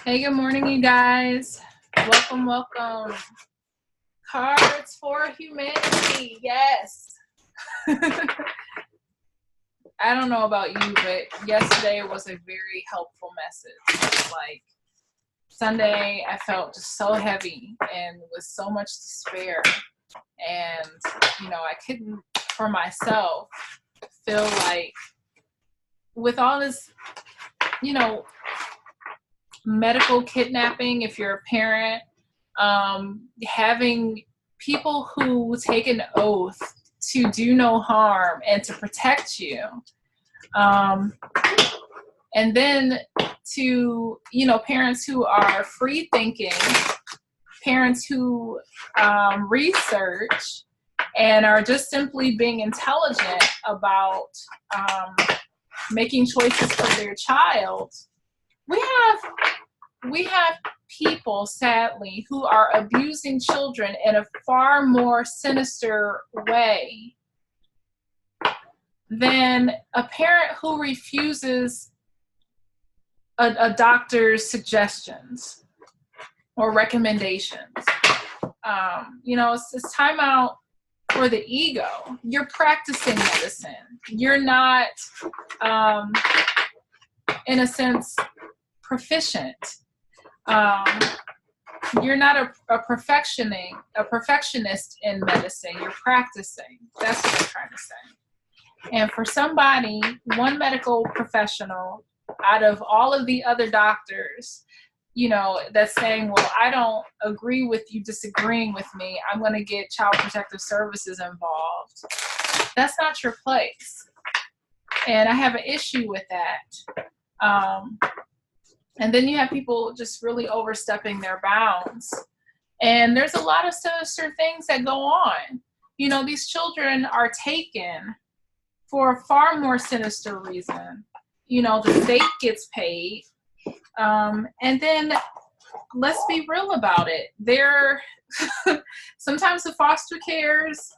Hey, good morning, you guys. Welcome, welcome. Cards for Humanity. Yes. I don't know about you, but yesterday was a very helpful message. Like Sunday, I felt just so heavy and with so much despair. And, I couldn't, for myself, feel like with all this, medical kidnapping, if you're a parent, having people who take an oath to do no harm and to protect you, and then to parents who are free thinking, parents who research and are just simply being intelligent about making choices for their child. We have people, sadly, who are abusing children in a far more sinister way than a parent who refuses a doctor's suggestions or recommendations. It's time out for the ego. You're practicing medicine. You're not, in a sense, proficient. You're not a perfectionist in medicine. You're practicing. That's what I'm trying to say. And for somebody, one medical professional out of all of the other doctors, that's saying, well, I don't agree with you disagreeing with me, I'm going to get Child Protective Services involved. That's not your place. And I have an issue with that. And then you have people just really overstepping their bounds. And there's a lot of sinister things that go on. These children are taken for a far more sinister reason. The state gets paid. And then let's be real about it. Sometimes the foster cares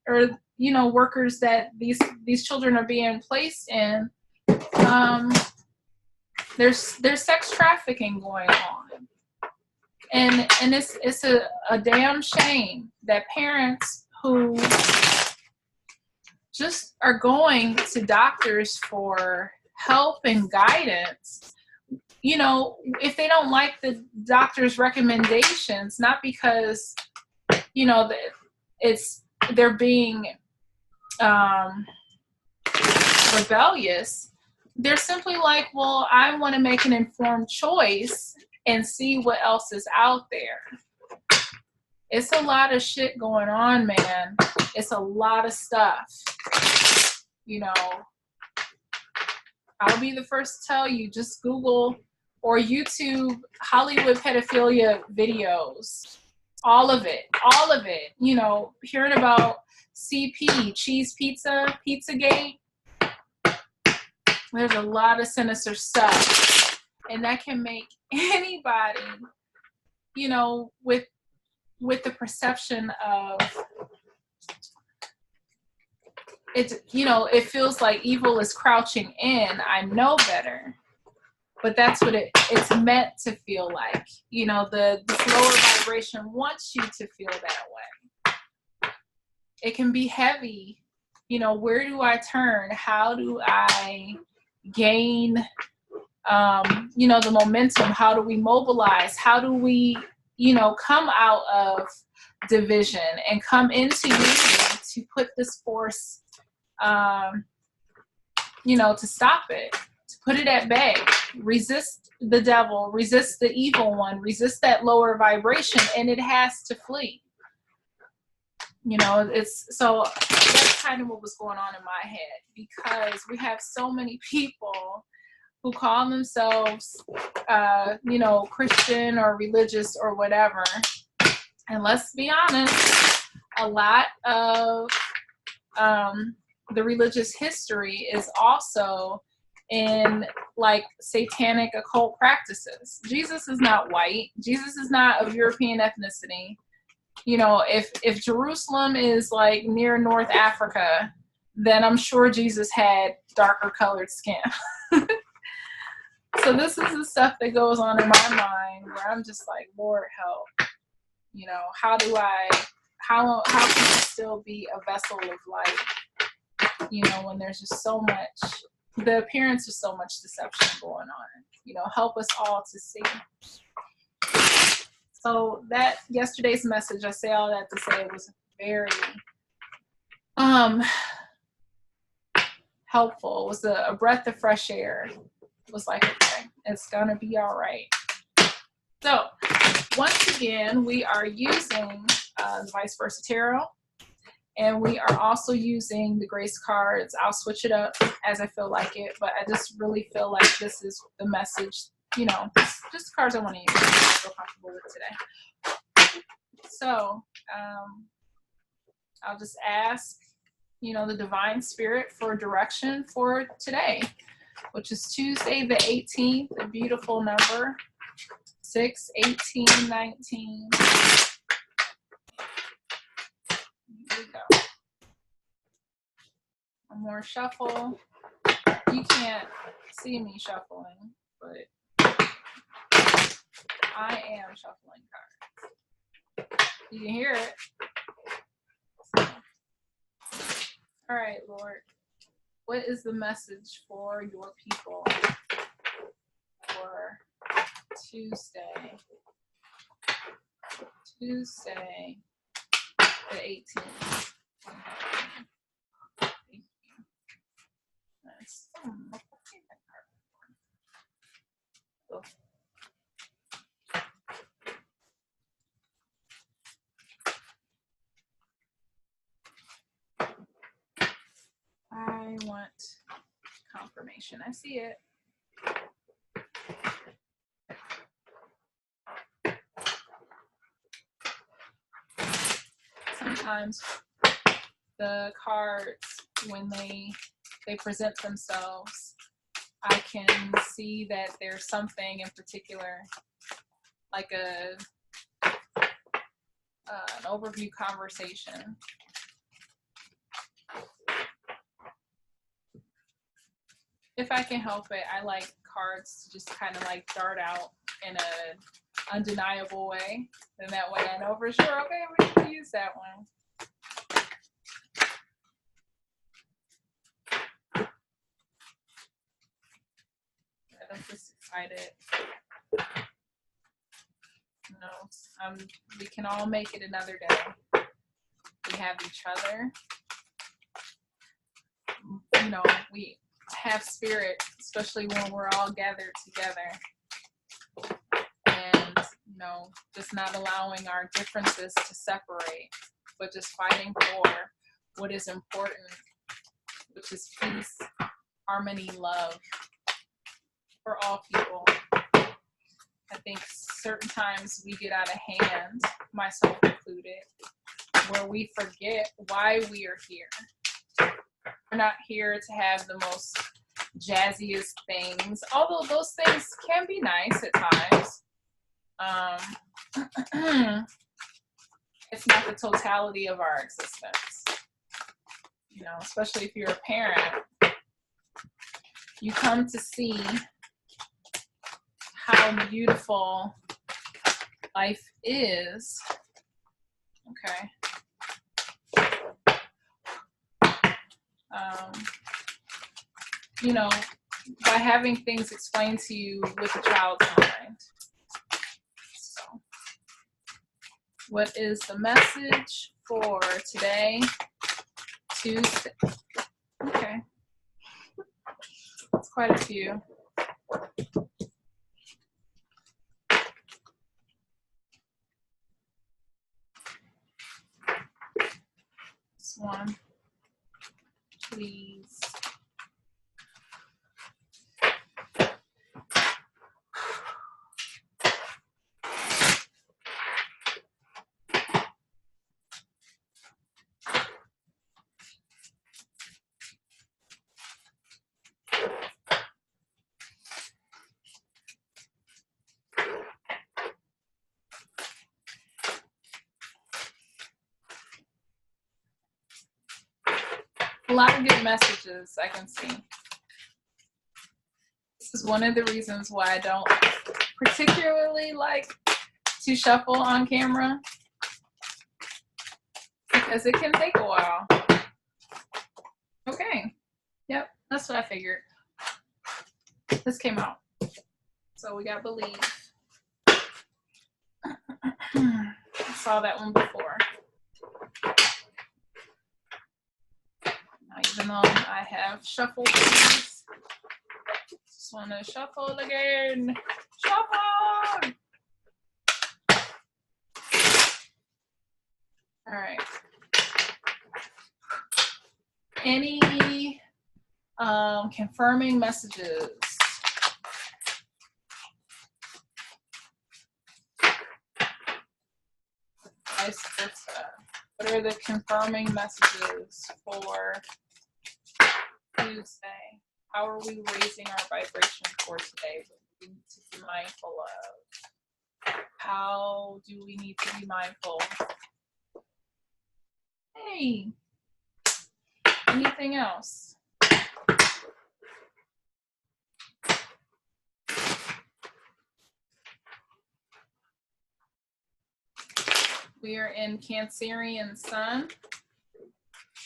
or, workers that these children are being placed in, there's sex trafficking going on. And it's a damn shame that parents who just are going to doctors for help and guidance, if they don't like the doctor's recommendations, not because, they're being rebellious, they're simply like, well, I want to make an informed choice and see what else is out there. It's a lot of shit going on, man. It's a lot of stuff. I'll be the first to tell you, just Google or YouTube Hollywood pedophilia videos. All of it. Hearing about CP, Cheese Pizza, Pizzagate. There's a lot of sinister stuff. And that can make anybody, with the perception of it feels like evil is crouching in. I know better. But that's what it's meant to feel like. This lower vibration wants you to feel that way. It can be heavy. Where do I turn? How do I gain, the momentum? How do we mobilize? How do we, come out of division and come into unity to put this force, to stop it, to put it at bay, resist the devil, resist the evil one, resist that lower vibration, and it has to flee. So that's kind of what was going on in my head, because we have so many people who call themselves, Christian or religious or whatever. And let's be honest, a lot of the religious history is also in like satanic occult practices. Jesus is not white. Jesus is not of European ethnicity. If Jerusalem is like near North Africa, then I'm sure Jesus had darker colored skin. So this is the stuff that goes on in my mind where I'm just like, Lord help. You know, how can I still be a vessel of light? You know, when there's just so much, the appearance of so much deception going on. You know, help us all to see. So that yesterday's message, I say all that to say it was very helpful. It was a breath of fresh air. It was like, okay, it's gonna be all right. So once again, we are using the Vice Versa Tarot, and we are also using the Grace cards. I'll switch it up as I feel like it, but I just really feel like this is the message, you know, just cards I want to use. I feel comfortable with today. So I'll just ask, you know, the Divine Spirit for direction for today, which is Tuesday the 18th, a beautiful number, 6, 18, 19. Here we go. One more shuffle. You can't see me shuffling, but I am shuffling cards. You can hear it. All right, Lord, what is the message for your people for Tuesday the 18th? Thank you. Nice. Oh. I want confirmation. I see it. Sometimes the cards, when they present themselves, I can see that there's something in particular, like an overview conversation. If I can help it, I like cards to just kind of like dart out in an undeniable way. And that way I know for sure, okay, we can use that one. I'm just excited. You know, we can all make it another day. We have each other. You know, we have spirit, especially when we're all gathered together. And, you know, just not allowing our differences to separate, but just fighting for what is important, which is peace, harmony, love for all people. I think certain times we get out of hand, myself included, where we forget why we are here. We're not here to have the most jazziest things, although those things can be nice at times. It's not the totality of our existence. You know, especially if you're a parent, you come to see how beautiful life is. Okay. You know, by having things explained to you with a child's mind. So, what is the message for today, Tuesday? Okay. It's quite a few. This one, please. A lot of good messages I can see. This is one of the reasons why I don't particularly like to shuffle on camera, because it can take a while. Okay. Yep, that's what I figured. This came out. So we got Believe. I saw that one before. Now, even though I have shuffled these, just want to shuffle again. Shuffle! All right. Any confirming messages? Vice versa. What are the confirming messages for Tuesday? How are we raising our vibration for today? What do we need to be mindful of? How do we need to be mindful? Hey, anything else? We are in Cancerian Sun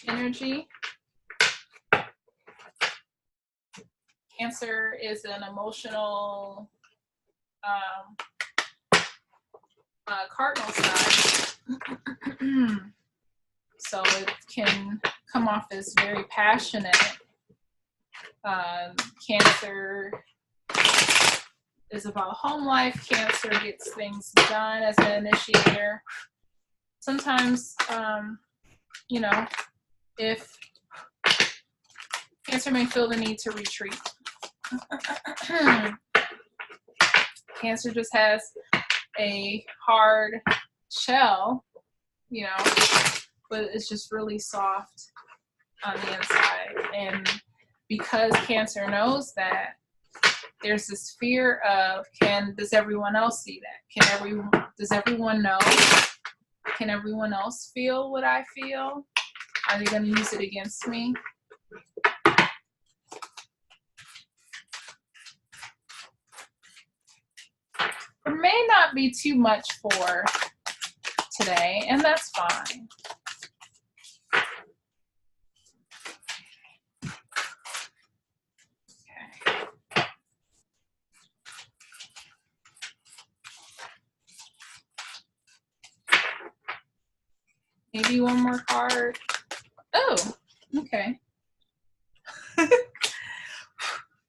energy. Cancer is an emotional cardinal sign. So it can come off as very passionate. Cancer is about home life. Cancer gets things done as an initiator. Sometimes, you know, if Cancer may feel the need to retreat. Cancer just has a hard shell, you know, but it's just really soft on the inside. And because Cancer knows that, there's this fear of, does everyone else see that? Does everyone know? Can everyone else feel what I feel? Are they going to use it against me? There may not be too much for today, and that's fine. Okay. Maybe one more card. Oh, okay. All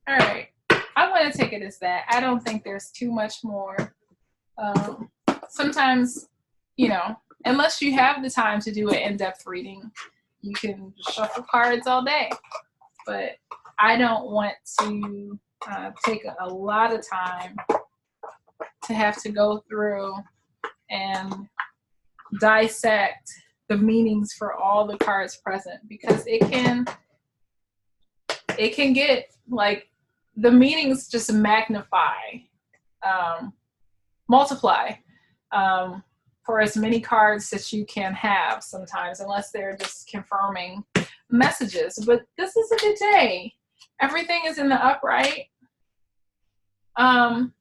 right. I want to take it as that. I don't think there's too much more. Sometimes, you know, unless you have the time to do an in-depth reading, you can shuffle cards all day. But I don't want to take a lot of time to have to go through and dissect the meanings for all the cards present, because it can get like the meanings just multiply for as many cards that you can have sometimes, unless they're just confirming messages. But this is a good day. Everything is in the upright.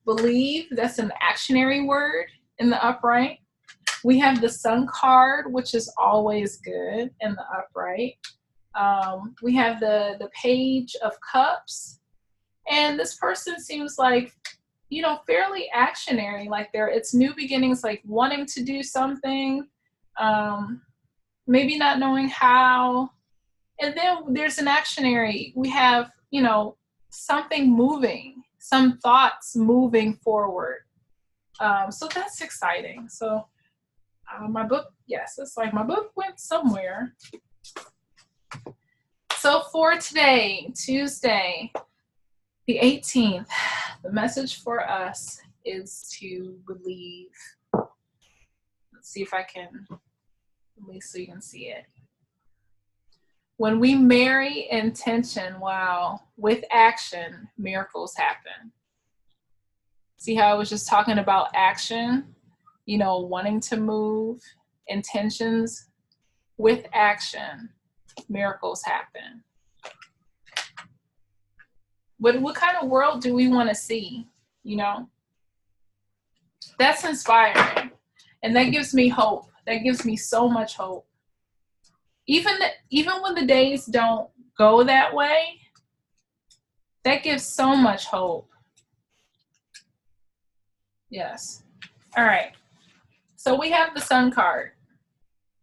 Believe, that's an actionary word in the upright. We have the Sun card, which is always good in the upright. We have the Page of Cups. And this person seems like, you know, fairly actionary, like it's new beginnings, like wanting to do something, maybe not knowing how. And then there's an actionary. We have, you know, something moving, some thoughts moving forward. So that's exciting. So my book, yes, it's like my book went somewhere. So for today, Tuesday, the 18th, the message for us is to believe. Let's see if I can, at least so you can see it. When we marry intention, with action, miracles happen. See how I was just talking about action, you know, wanting to move, intentions with action, miracles happen. What kind of world do we want to see? You know, that's inspiring. And that gives me hope. That gives me so much hope. Even when the days don't go that way, that gives so much hope. Yes. All right. So we have the Sun card.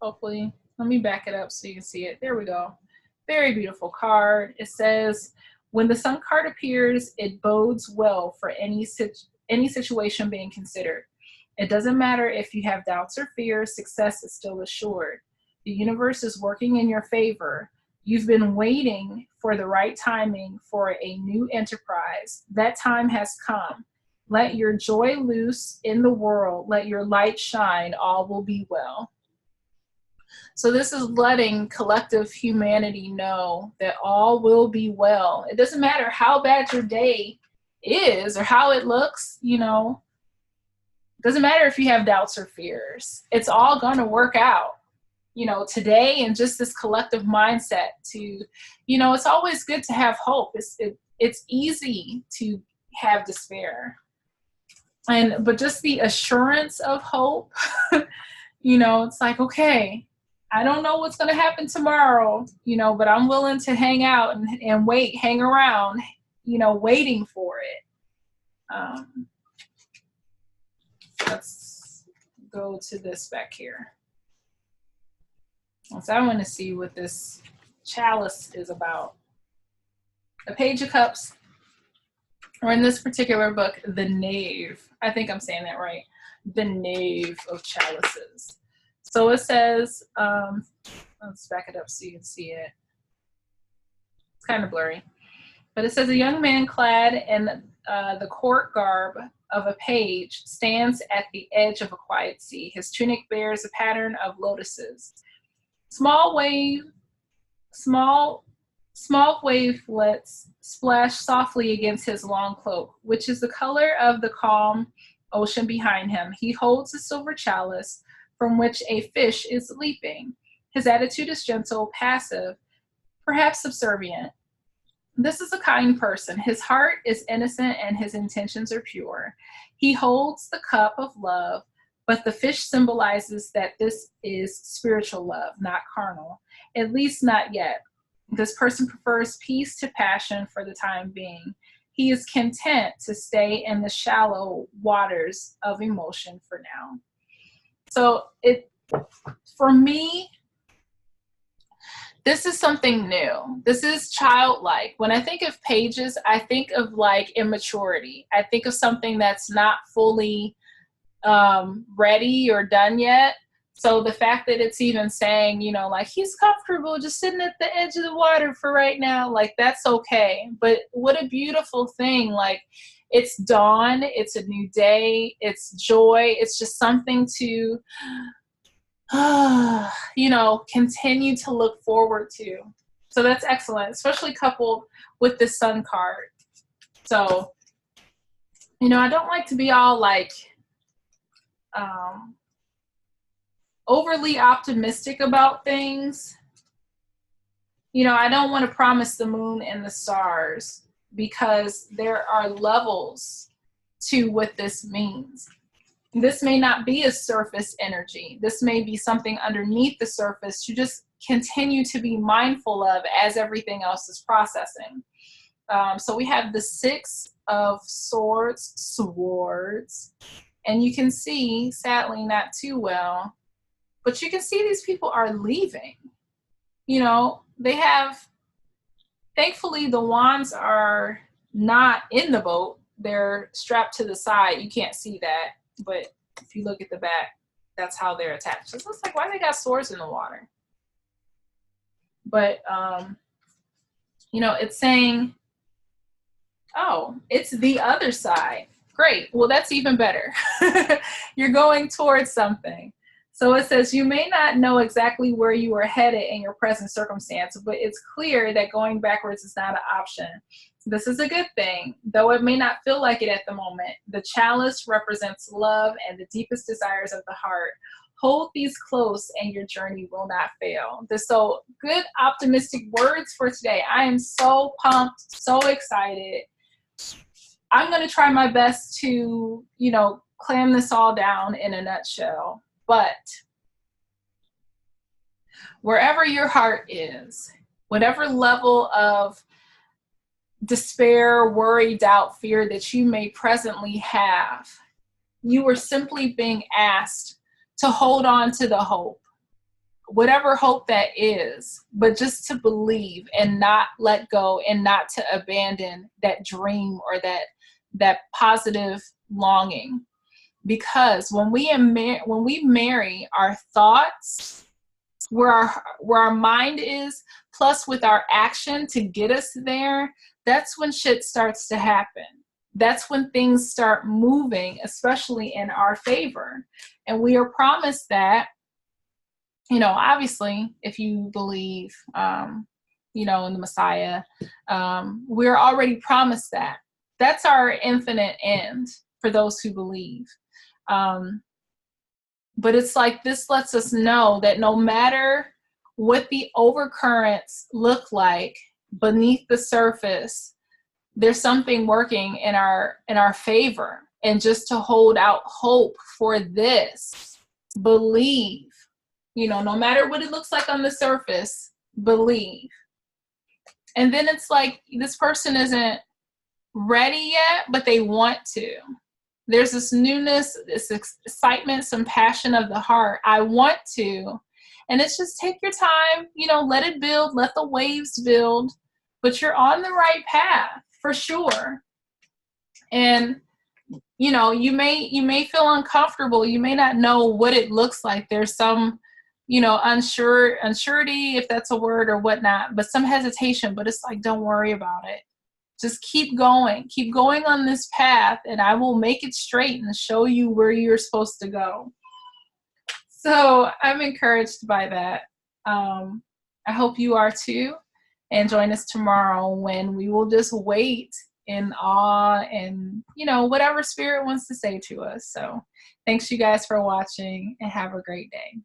Hopefully, let me back it up so you can see it. There we go. Very beautiful card. It says, when the Sun card appears, it bodes well for any situation being considered. It doesn't matter if you have doubts or fears, success is still assured. The universe is working in your favor. You've been waiting for the right timing for a new enterprise. That time has come. Let your joy loose in the world. Let your light shine. All will be well. So this is letting collective humanity know that all will be well. It doesn't matter how bad your day is or how it looks, you know. It doesn't matter if you have doubts or fears. It's all going to work out, you know, today, and just this collective mindset to, you know, it's always good to have hope. It's easy to have despair. But just the assurance of hope, you know, it's like, okay, I don't know what's going to happen tomorrow, you know, but I'm willing to hang out and wait, hang around, you know, waiting for it. Let's go to this back here. So I want to see what this chalice is about. The Page of Cups, or in this particular book, the Knave. I think I'm saying that right. The Knave of Chalices. So it says, let's back it up so you can see it. It's kind of blurry. But it says, a young man clad in the court garb of a page stands at the edge of a quiet sea. His tunic bears a pattern of lotuses. Small wavelets splash softly against his long cloak, which is the color of the calm ocean behind him. He holds a silver chalice from which a fish is leaping. His attitude is gentle, passive, perhaps subservient. This is a kind person. His heart is innocent and his intentions are pure. He holds the cup of love, but the fish symbolizes that this is spiritual love, not carnal, at least not yet. This person prefers peace to passion for the time being. He is content to stay in the shallow waters of emotion for now. So for me, this is something new. This is childlike. When I think of pages, I think of like immaturity. I think of something that's not fully ready or done yet. So the fact that it's even saying, you know, like he's comfortable just sitting at the edge of the water for right now, like that's okay. But what a beautiful thing. Like it's dawn, it's a new day, it's joy. It's just something to, you know, continue to look forward to. So that's excellent, especially coupled with the Sun card. So, you know, I don't like to be all like, overly optimistic about things. You know, I don't want to promise the moon and the stars because there are levels to what this means. This may not be a surface energy. This may be something underneath the surface to just continue to be mindful of as everything else is processing. So we have the Six of Swords, and you can see, sadly, not too well, but you can see these people are leaving. You know, they have, thankfully the wands are not in the boat. They're strapped to the side. You can't see that, but if you look at the back, that's how they're attached. So it's like, why they got swords in the water? But, you know, it's saying, oh, it's the other side. Great. Well, that's even better. You're going towards something. So it says, you may not know exactly where you are headed in your present circumstance, but it's clear that going backwards is not an option. This is a good thing, though it may not feel like it at the moment. The chalice represents love and the deepest desires of the heart. Hold these close and your journey will not fail. So good optimistic words for today. I am so pumped, so excited. I'm going to try my best to, clam this all down in a nutshell. But wherever your heart is, whatever level of despair, worry, doubt, fear that you may presently have, you are simply being asked to hold on to the hope, whatever hope that is, but just to believe and not let go and not to abandon that dream or that positive longing. Because when we marry our thoughts, where our mind is, plus with our action to get us there, that's when shit starts to happen. That's when things start moving, especially in our favor. And we are promised that, obviously, if you believe, in the Messiah, we're already promised that. That's our infinite end for those who believe. But it's like this lets us know that no matter what the overcurrents look like beneath the surface, there's something working in our favor. And just to hold out hope for this, believe, no matter what it looks like on the surface, believe. And then it's like this person isn't ready yet, but they want to. There's this newness, this excitement, some passion of the heart. I want to. And it's just take your time, let it build, let the waves build, but you're on the right path for sure. And, you may feel uncomfortable. You may not know what it looks like. There's some, unsurety, if that's a word or whatnot, but some hesitation, but it's like, don't worry about it. Just keep going on this path, and I will make it straight and show you where you're supposed to go. So I'm encouraged by that. I hope you are too. And join us tomorrow when we will just wait in awe and, whatever Spirit wants to say to us. So thanks you guys for watching, and have a great day.